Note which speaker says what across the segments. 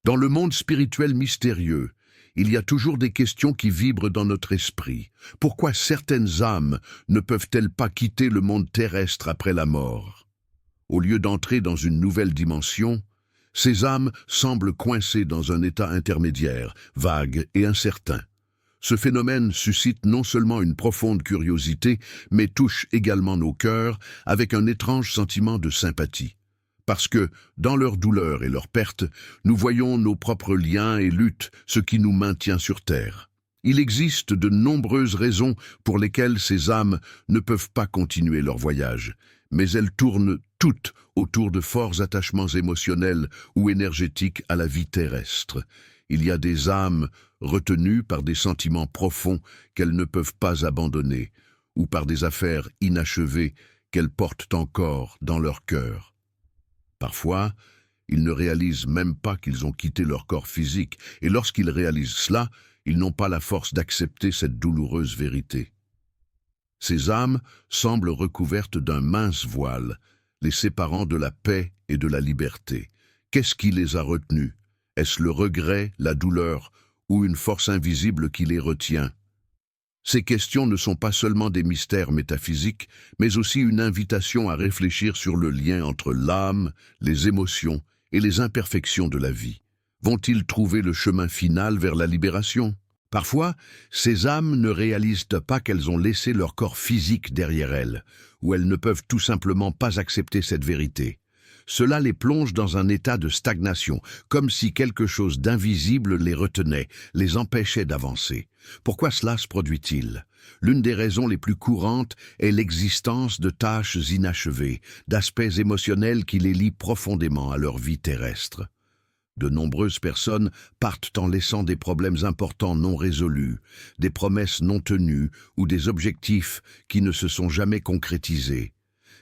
Speaker 1: Dans le monde spirituel mystérieux, il y a toujours des questions qui vibrent dans notre esprit. Pourquoi certaines âmes ne peuvent-elles pas quitter le monde terrestre après la mort? Au lieu d'entrer dans une nouvelle dimension, ces âmes semblent coincées dans un état intermédiaire, vague et incertain. Ce phénomène suscite non seulement une profonde curiosité, mais touche également nos cœurs avec un étrange sentiment de sympathie. Parce que, dans leur douleur et leur perte, nous voyons nos propres liens et luttes, ce qui nous maintient sur terre. Il existe de nombreuses raisons pour lesquelles ces âmes ne peuvent pas continuer leur voyage, mais elles tournent toutes autour de forts attachements émotionnels ou énergétiques à la vie terrestre. Il y a des âmes retenues par des sentiments profonds qu'elles ne peuvent pas abandonner, ou par des affaires inachevées qu'elles portent encore dans leur cœur. Parfois, ils ne réalisent même pas qu'ils ont quitté leur corps physique, et lorsqu'ils réalisent cela, ils n'ont pas la force d'accepter cette douloureuse vérité. Ces âmes semblent recouvertes d'un mince voile, les séparant de la paix et de la liberté. Qu'est-ce qui les a retenues? Est-ce le regret, la douleur, ou une force invisible qui les retient? Ces questions ne sont pas seulement des mystères métaphysiques, mais aussi une invitation à réfléchir sur le lien entre l'âme, les émotions et les imperfections de la vie. Vont-ils trouver le chemin final vers la libération? Parfois, ces âmes ne réalisent pas qu'elles ont laissé leur corps physique derrière elles, ou elles ne peuvent tout simplement pas accepter cette vérité. Cela les plonge dans un état de stagnation, comme si quelque chose d'invisible les retenait, les empêchait d'avancer. Pourquoi cela se produit-il? L'une des raisons les plus courantes est l'existence de tâches inachevées, d'aspects émotionnels qui les lient profondément à leur vie terrestre. De nombreuses personnes partent en laissant des problèmes importants non résolus, des promesses non tenues ou des objectifs qui ne se sont jamais concrétisés.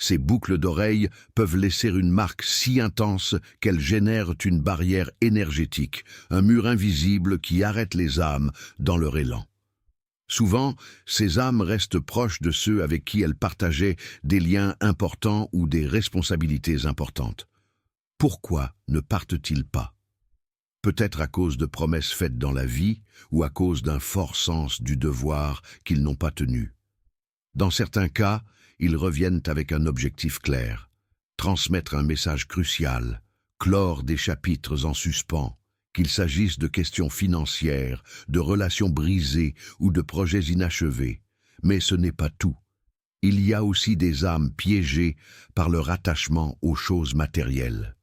Speaker 1: Ces boucles d'oreilles peuvent laisser une marque si intense qu'elles génèrent une barrière énergétique, un mur invisible qui arrête les âmes dans leur élan. Souvent, ces âmes restent proches de ceux avec qui elles partageaient des liens importants ou des responsabilités importantes. Pourquoi ne partent-ils pas? Peut-être à cause de promesses faites dans la vie ou à cause d'un fort sens du devoir qu'ils n'ont pas tenu. Dans certains cas, ils reviennent avec un objectif clair, transmettre un message crucial, clore des chapitres en suspens, qu'il s'agisse de questions financières, de relations brisées ou de projets inachevés. Mais ce n'est pas tout. Il y a aussi des âmes piégées par leur attachement aux choses matérielles.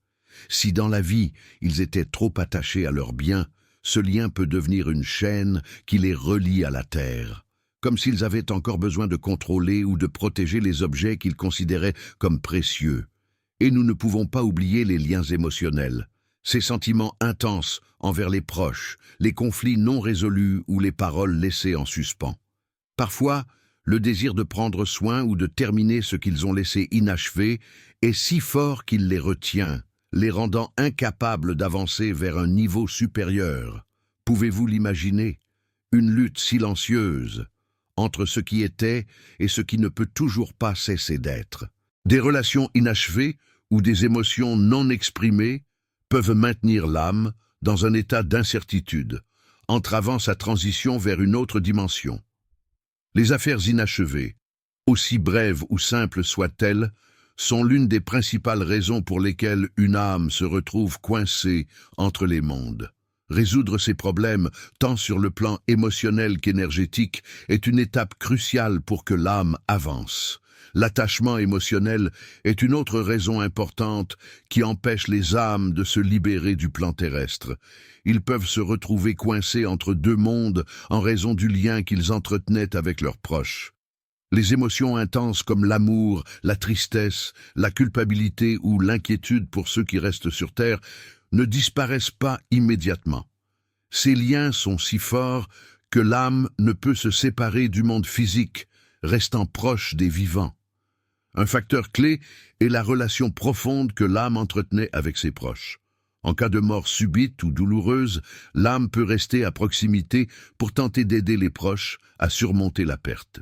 Speaker 1: Si dans la vie, ils étaient trop attachés à leurs biens, ce lien peut devenir une chaîne qui les relie à la terre, comme s'ils avaient encore besoin de contrôler ou de protéger les objets qu'ils considéraient comme précieux. Et nous ne pouvons pas oublier les liens émotionnels, ces sentiments intenses envers les proches, les conflits non résolus ou les paroles laissées en suspens. Parfois, le désir de prendre soin ou de terminer ce qu'ils ont laissé inachevé est si fort qu'il les retient, les rendant incapables d'avancer vers un niveau supérieur. Pouvez-vous l'imaginer? Une lutte silencieuse entre ce qui était et ce qui ne peut toujours pas cesser d'être. Des relations inachevées ou des émotions non exprimées peuvent maintenir l'âme dans un état d'incertitude, entravant sa transition vers une autre dimension. Les affaires inachevées, aussi brèves ou simples soient-elles, sont l'une des principales raisons pour lesquelles une âme se retrouve coincée entre les mondes. Résoudre ces problèmes, tant sur le plan émotionnel qu'énergétique, est une étape cruciale pour que l'âme avance. L'attachement émotionnel est une autre raison importante qui empêche les âmes de se libérer du plan terrestre. Ils peuvent se retrouver coincés entre deux mondes en raison du lien qu'ils entretenaient avec leurs proches. Les émotions intenses comme l'amour, la tristesse, la culpabilité ou l'inquiétude pour ceux qui restent sur Terre ne disparaissent pas immédiatement. Ces liens sont si forts que l'âme ne peut se séparer du monde physique, restant proche des vivants. Un facteur clé est la relation profonde que l'âme entretenait avec ses proches. En cas de mort subite ou douloureuse, l'âme peut rester à proximité pour tenter d'aider les proches à surmonter la perte.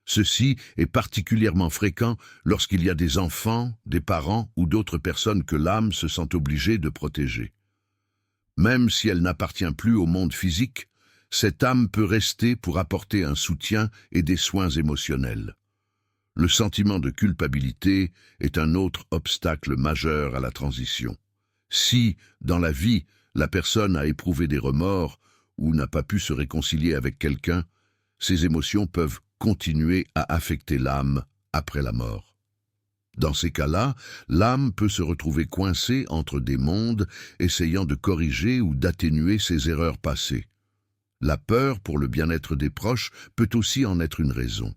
Speaker 1: Ceci est particulièrement fréquent lorsqu'il y a des enfants, des parents ou d'autres personnes que l'âme se sent obligée de protéger. Même si elle n'appartient plus au monde physique, cette âme peut rester pour apporter un soutien et des soins émotionnels. Le sentiment de culpabilité est un autre obstacle majeur à la transition. Si, dans la vie, la personne a éprouvé des remords ou n'a pas pu se réconcilier avec quelqu'un, ces émotions peuvent continuer à affecter l'âme après la mort. Dans ces cas-là, l'âme peut se retrouver coincée entre des mondes, essayant de corriger ou d'atténuer ses erreurs passées. La peur pour le bien-être des proches peut aussi en être une raison.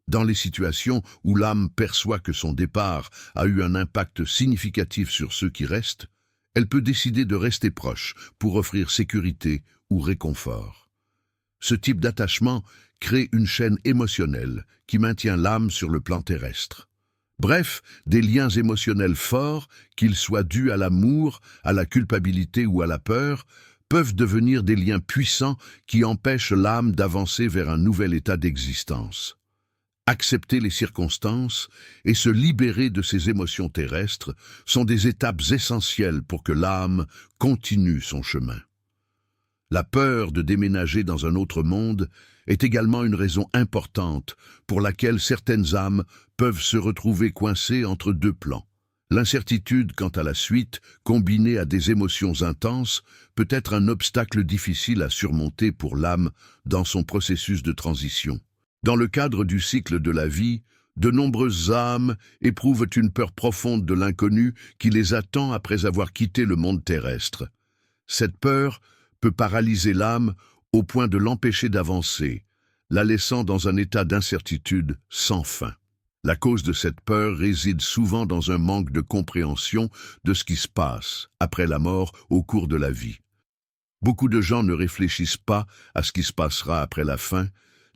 Speaker 1: Dans les situations où l'âme perçoit que son départ a eu un impact significatif sur ceux qui restent, elle peut décider de rester proche pour offrir sécurité ou réconfort. Ce type d'attachement crée une chaîne émotionnelle qui maintient l'âme sur le plan terrestre. Bref, des liens émotionnels forts, qu'ils soient dus à l'amour, à la culpabilité ou à la peur, peuvent devenir des liens puissants qui empêchent l'âme d'avancer vers un nouvel état d'existence. Accepter les circonstances et se libérer de ces émotions terrestres sont des étapes essentielles pour que l'âme continue son chemin. La peur de déménager dans un autre monde est également une raison importante pour laquelle certaines âmes peuvent se retrouver coincées entre deux plans. L'incertitude quant à la suite, combinée à des émotions intenses, peut être un obstacle difficile à surmonter pour l'âme dans son processus de transition. Dans le cadre du cycle de la vie, de nombreuses âmes éprouvent une peur profonde de l'inconnu qui les attend après avoir quitté le monde terrestre. Cette peur peut paralyser l'âme au point de l'empêcher d'avancer, la laissant dans un état d'incertitude sans fin. La cause de cette peur réside souvent dans un manque de compréhension de ce qui se passe après la mort au cours de la vie. Beaucoup de gens ne réfléchissent pas à ce qui se passera après la fin,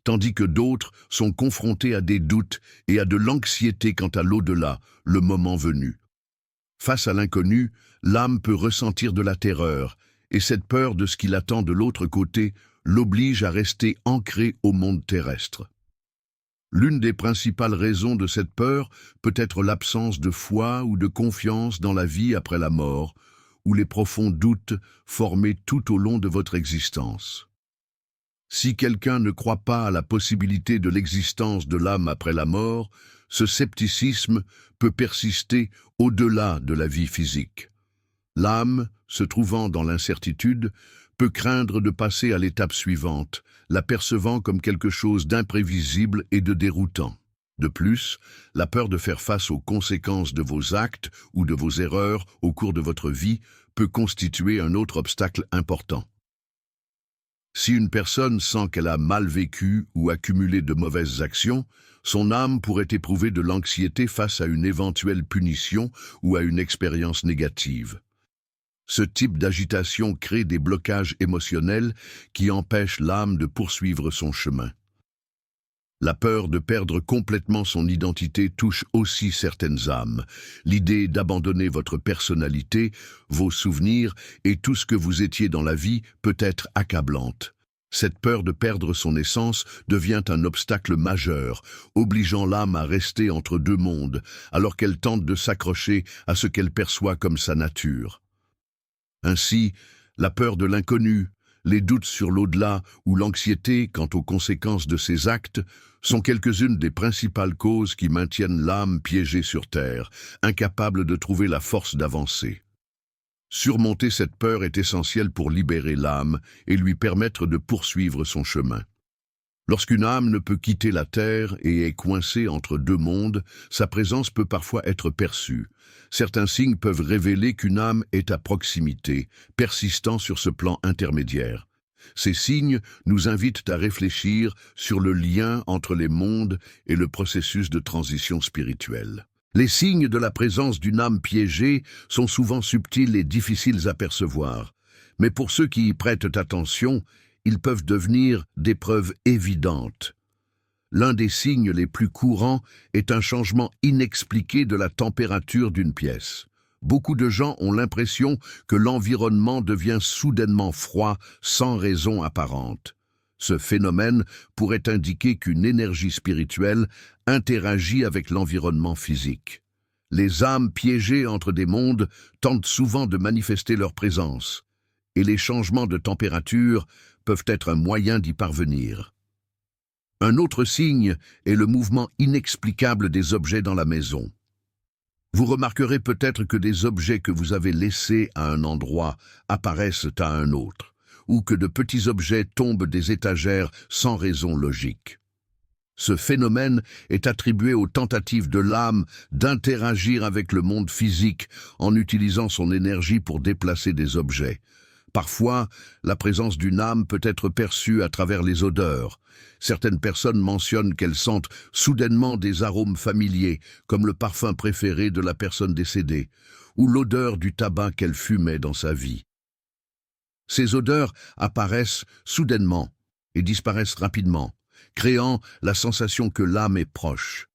Speaker 1: tandis que d'autres sont confrontés à des doutes et à de l'anxiété quant à l'au-delà, le moment venu. Face à l'inconnu, l'âme peut ressentir de la terreur, et cette peur de ce qui l'attend de l'autre côté l'oblige à rester ancré au monde terrestre. L'une des principales raisons de cette peur peut être l'absence de foi ou de confiance dans la vie après la mort, ou les profonds doutes formés tout au long de votre existence. Si quelqu'un ne croit pas à la possibilité de l'existence de l'âme après la mort, ce scepticisme peut persister au-delà de la vie physique. L'âme, se trouvant dans l'incertitude, peut craindre de passer à l'étape suivante, la percevant comme quelque chose d'imprévisible et de déroutant. De plus, la peur de faire face aux conséquences de vos actes ou de vos erreurs au cours de votre vie peut constituer un autre obstacle important. Si une personne sent qu'elle a mal vécu ou accumulé de mauvaises actions, son âme pourrait éprouver de l'anxiété face à une éventuelle punition ou à une expérience négative. Ce type d'agitation crée des blocages émotionnels qui empêchent l'âme de poursuivre son chemin. La peur de perdre complètement son identité touche aussi certaines âmes. L'idée d'abandonner votre personnalité, vos souvenirs et tout ce que vous étiez dans la vie peut être accablante. Cette peur de perdre son essence devient un obstacle majeur, obligeant l'âme à rester entre deux mondes, alors qu'elle tente de s'accrocher à ce qu'elle perçoit comme sa nature. Ainsi, la peur de l'inconnu, les doutes sur l'au-delà ou l'anxiété quant aux conséquences de ses actes sont quelques-unes des principales causes qui maintiennent l'âme piégée sur terre, incapable de trouver la force d'avancer. Surmonter cette peur est essentiel pour libérer l'âme et lui permettre de poursuivre son chemin. Lorsqu'une âme ne peut quitter la terre et est coincée entre deux mondes, sa présence peut parfois être perçue. Certains signes peuvent révéler qu'une âme est à proximité, persistant sur ce plan intermédiaire. Ces signes nous invitent à réfléchir sur le lien entre les mondes et le processus de transition spirituelle. Les signes de la présence d'une âme piégée sont souvent subtils et difficiles à percevoir, mais pour ceux qui y prêtent attention, ils peuvent devenir des preuves évidentes. L'un des signes les plus courants est un changement inexpliqué de la température d'une pièce. Beaucoup de gens ont l'impression que l'environnement devient soudainement froid sans raison apparente. Ce phénomène pourrait indiquer qu'une énergie spirituelle interagit avec l'environnement physique. Les âmes piégées entre des mondes tentent souvent de manifester leur présence. et les changements de température peuvent être un moyen d'y parvenir. Un autre signe est le mouvement inexplicable des objets dans la maison. Vous remarquerez peut-être que des objets que vous avez laissés à un endroit apparaissent à un autre, ou que de petits objets tombent des étagères sans raison logique. Ce phénomène est attribué aux tentatives de l'âme d'interagir avec le monde physique en utilisant son énergie pour déplacer des objets. Parfois, la présence d'une âme peut être perçue à travers les odeurs. Certaines personnes mentionnent qu'elles sentent soudainement des arômes familiers, comme le parfum préféré de la personne décédée, ou l'odeur du tabac qu'elle fumait dans sa vie. Ces odeurs apparaissent soudainement et disparaissent rapidement, créant la sensation que l'âme est proche.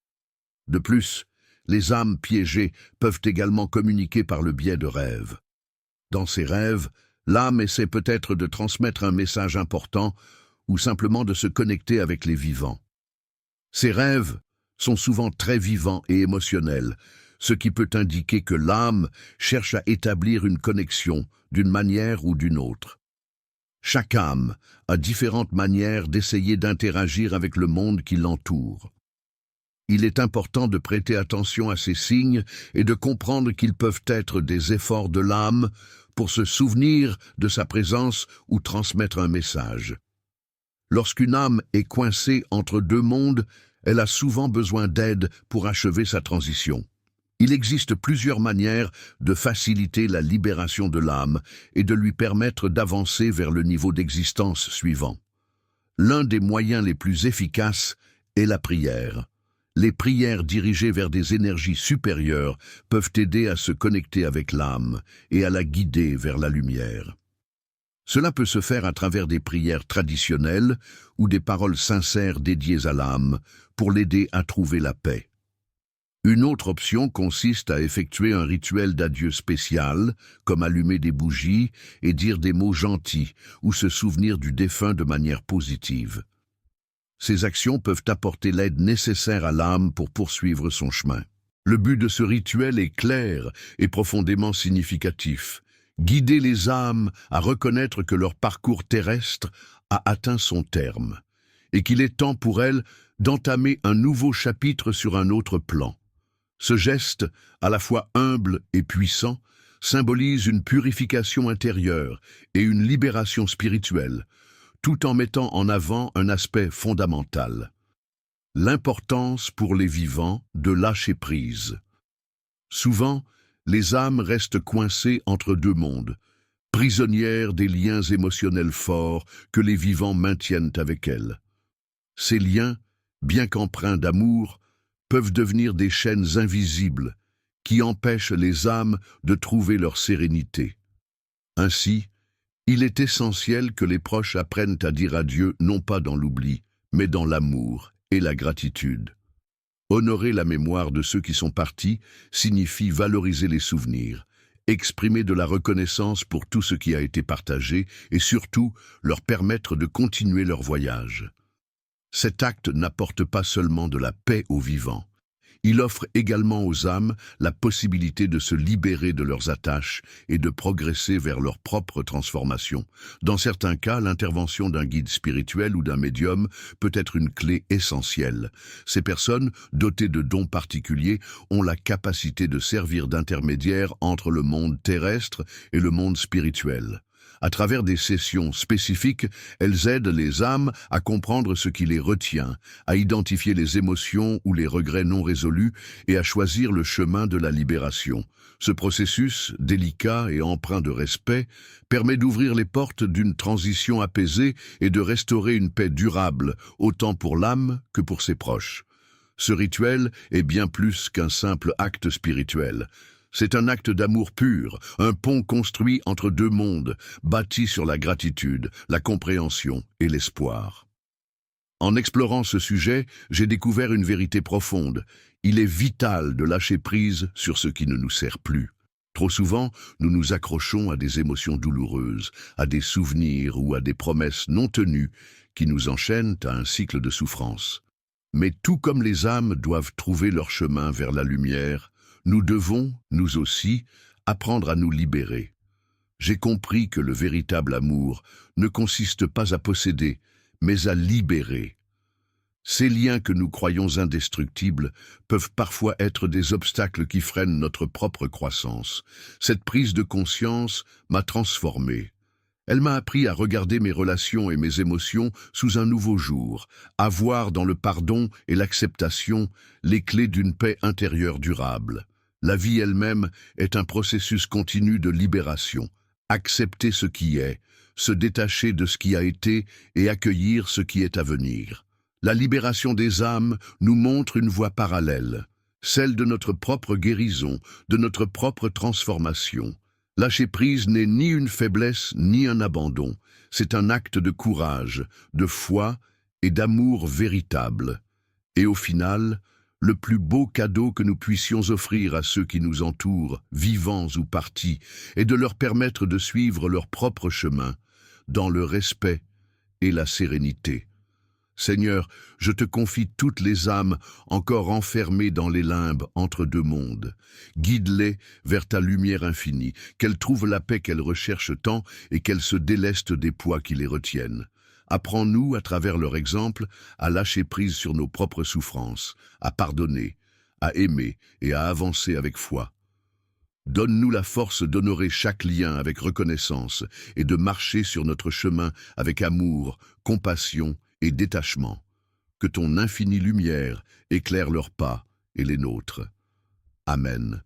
Speaker 1: De plus, les âmes piégées peuvent également communiquer par le biais de rêves. Dans ces rêves, l'âme essaie peut-être de transmettre un message important ou simplement de se connecter avec les vivants. Ces rêves sont souvent très vivants et émotionnels, ce qui peut indiquer que l'âme cherche à établir une connexion d'une manière ou d'une autre. Chaque âme a différentes manières d'essayer d'interagir avec le monde qui l'entoure. Il est important de prêter attention à ces signes et de comprendre qu'ils peuvent être des efforts de l'âme pour se souvenir de sa présence ou transmettre un message. Lorsqu'une âme est coincée entre deux mondes, elle a souvent besoin d'aide pour achever sa transition. Il existe plusieurs manières de faciliter la libération de l'âme et de lui permettre d'avancer vers le niveau d'existence suivant. L'un des moyens les plus efficaces est la prière. Les prières dirigées vers des énergies supérieures peuvent aider à se connecter avec l'âme et à la guider vers la lumière. Cela peut se faire à travers des prières traditionnelles ou des paroles sincères dédiées à l'âme pour l'aider à trouver la paix. Une autre option consiste à effectuer un rituel d'adieu spécial, comme allumer des bougies et dire des mots gentils ou se souvenir du défunt de manière positive. Ces actions peuvent apporter l'aide nécessaire à l'âme pour poursuivre son chemin. Le but de ce rituel est clair et profondément significatif. Guider les âmes à reconnaître que leur parcours terrestre a atteint son terme et qu'il est temps pour elles d'entamer un nouveau chapitre sur un autre plan. Ce geste, à la fois humble et puissant, symbolise une purification intérieure et une libération spirituelle, tout en mettant en avant un aspect fondamental: l'importance pour les vivants de lâcher prise. Souvent, les âmes restent coincées entre deux mondes, prisonnières des liens émotionnels forts que les vivants maintiennent avec elles. Ces liens, bien qu'empreints d'amour, peuvent devenir des chaînes invisibles qui empêchent les âmes de trouver leur sérénité. Ainsi, il est essentiel que les proches apprennent à dire adieu non pas dans l'oubli, mais dans l'amour et la gratitude. Honorer la mémoire de ceux qui sont partis signifie valoriser les souvenirs, exprimer de la reconnaissance pour tout ce qui a été partagé et surtout leur permettre de continuer leur voyage. Cet acte n'apporte pas seulement de la paix aux vivants, il offre également aux âmes la possibilité de se libérer de leurs attaches et de progresser vers leur propre transformation. Dans certains cas, l'intervention d'un guide spirituel ou d'un médium peut être une clé essentielle. Ces personnes, dotées de dons particuliers, ont la capacité de servir d'intermédiaire entre le monde terrestre et le monde spirituel. À travers des sessions spécifiques, elles aident les âmes à comprendre ce qui les retient, à identifier les émotions ou les regrets non résolus et à choisir le chemin de la libération. Ce processus, délicat et empreint de respect, permet d'ouvrir les portes d'une transition apaisée et de restaurer une paix durable, autant pour l'âme que pour ses proches. Ce rituel est bien plus qu'un simple acte spirituel. C'est un acte d'amour pur, un pont construit entre deux mondes, bâti sur la gratitude, la compréhension et l'espoir. En explorant ce sujet, j'ai découvert une vérité profonde. Il est vital de lâcher prise sur ce qui ne nous sert plus. Trop souvent, nous nous accrochons à des émotions douloureuses, à des souvenirs ou à des promesses non tenues qui nous enchaînent à un cycle de souffrance. Mais tout comme les âmes doivent trouver leur chemin vers la lumière, nous devons, nous aussi, apprendre à nous libérer. J'ai compris que le véritable amour ne consiste pas à posséder, mais à libérer. Ces liens que nous croyons indestructibles peuvent parfois être des obstacles qui freinent notre propre croissance. Cette prise de conscience m'a transformé. Elle m'a appris à regarder mes relations et mes émotions sous un nouveau jour, à voir dans le pardon et l'acceptation les clés d'une paix intérieure durable. La vie elle-même est un processus continu de libération. Accepter ce qui est, se détacher de ce qui a été et accueillir ce qui est à venir. La libération des âmes nous montre une voie parallèle, celle de notre propre guérison, de notre propre transformation. Lâcher prise n'est ni une faiblesse ni un abandon, c'est un acte de courage, de foi et d'amour véritable. Et au final, le plus beau cadeau que nous puissions offrir à ceux qui nous entourent, vivants ou partis, est de leur permettre de suivre leur propre chemin, dans le respect et la sérénité. Seigneur, je te confie toutes les âmes encore enfermées dans les limbes entre deux mondes. Guide-les vers ta lumière infinie, qu'elles trouvent la paix qu'elles recherchent tant et qu'elles se délestent des poids qui les retiennent. Apprends-nous, à travers leur exemple, à lâcher prise sur nos propres souffrances, à pardonner, à aimer et à avancer avec foi. Donne-nous la force d'honorer chaque lien avec reconnaissance et de marcher sur notre chemin avec amour, compassion et détachement. Que ton infinie lumière éclaire leurs pas et les nôtres. Amen.